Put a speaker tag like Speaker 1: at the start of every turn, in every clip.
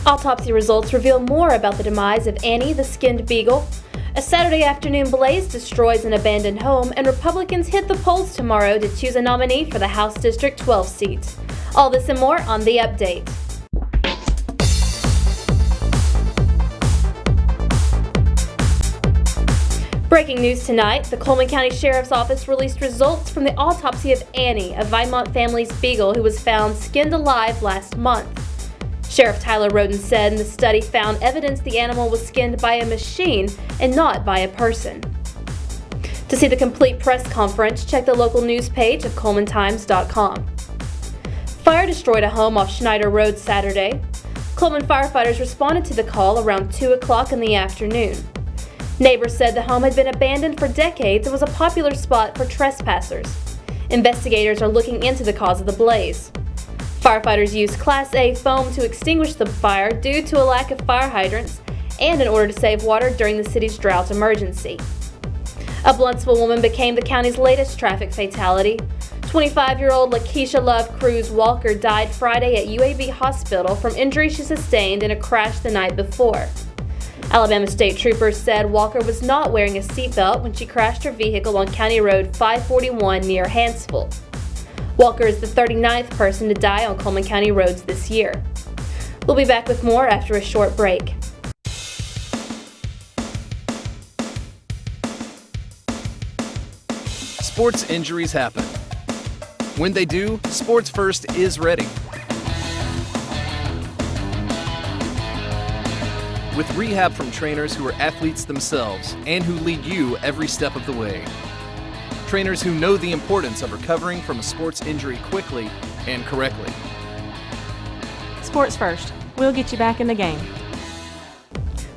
Speaker 1: Autopsy results reveal more about the demise of Annie, the skinned beagle. A Saturday afternoon blaze destroys an abandoned home, and Republicans hit the polls tomorrow to choose a nominee for the House District 12 seat. All this and more on The Update. Breaking news tonight, the Cullman County Sheriff's Office released results from the autopsy of Annie, a Vinemont family's beagle who was found skinned alive last month. Sheriff Tyler Roden said the study found evidence the animal was skinned by a machine and not by a person. To see the complete press conference, check the local news page of CullmanTimes.com. Fire destroyed a home off Schneider Road Saturday. Cullman firefighters responded to the call around 2 o'clock in the afternoon. Neighbors said the home had been abandoned for decades and was a popular spot for trespassers. Investigators are looking into the cause of the blaze. Firefighters used Class A foam to extinguish the fire due to a lack of fire hydrants and in order to save water during the city's drought emergency. A Blountsville woman became the county's latest traffic fatality. 25-year-old Lakeisha Love Cruz Walker died Friday at UAB Hospital from injuries she sustained in a crash the night before. Alabama State Troopers said Walker was not wearing a seatbelt when she crashed her vehicle on County Road 541 near Hansville. Walker is the 39th person to die on Cullman County roads this year. We'll be back with more after a short break.
Speaker 2: Sports injuries happen. When they do, Sports First is ready. With rehab from trainers who are athletes themselves and who lead you every step of the way. Trainers who know the importance of recovering from a sports injury quickly and correctly.
Speaker 3: Sports First. We'll get you back in the game.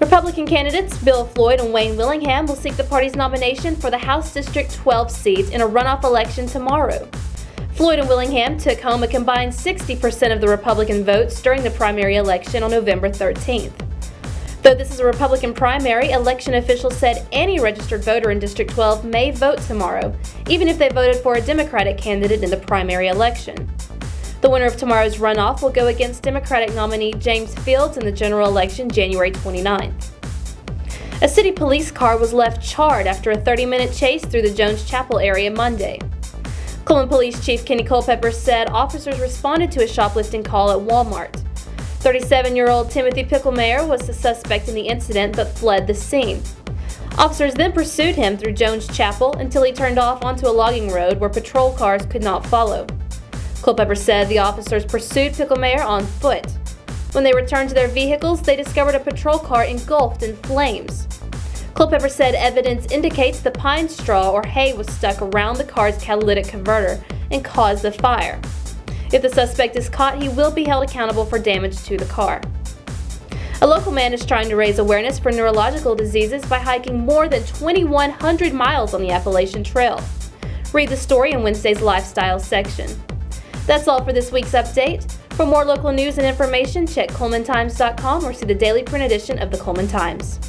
Speaker 1: Republican candidates Bill Floyd and Wayne Willingham will seek the party's nomination for the House District 12 seat in a runoff election tomorrow. Floyd and Willingham took home a combined 60% of the Republican votes during the primary election on November 13th. Though this is a Republican primary, election officials said any registered voter in District 12 may vote tomorrow, even if they voted for a Democratic candidate in the primary election. The winner of tomorrow's runoff will go against Democratic nominee James Fields in the general election January 29th. A city police car was left charred after a 30-minute chase through the Jones Chapel area Monday. Cullman Police Chief Kenny Culpepper said officers responded to a shoplifting call at Walmart. 37-year-old Timothy Picklemeyer was the suspect in the incident but fled the scene. Officers then pursued him through Jones Chapel until he turned off onto a logging road where patrol cars could not follow. Culpepper said the officers pursued Picklemeyer on foot. When they returned to their vehicles, they discovered a patrol car engulfed in flames. Culpepper said evidence indicates the pine straw or hay was stuck around the car's catalytic converter and caused the fire. If the suspect is caught, he will be held accountable for damage to the car. A local man is trying to raise awareness for neurological diseases by hiking more than 2,100 miles on the Appalachian Trail. Read the story in Wednesday's Lifestyle section. That's all for this week's update. For more local news and information, check CullmanTimes.com or see the daily print edition of the Cullman Times.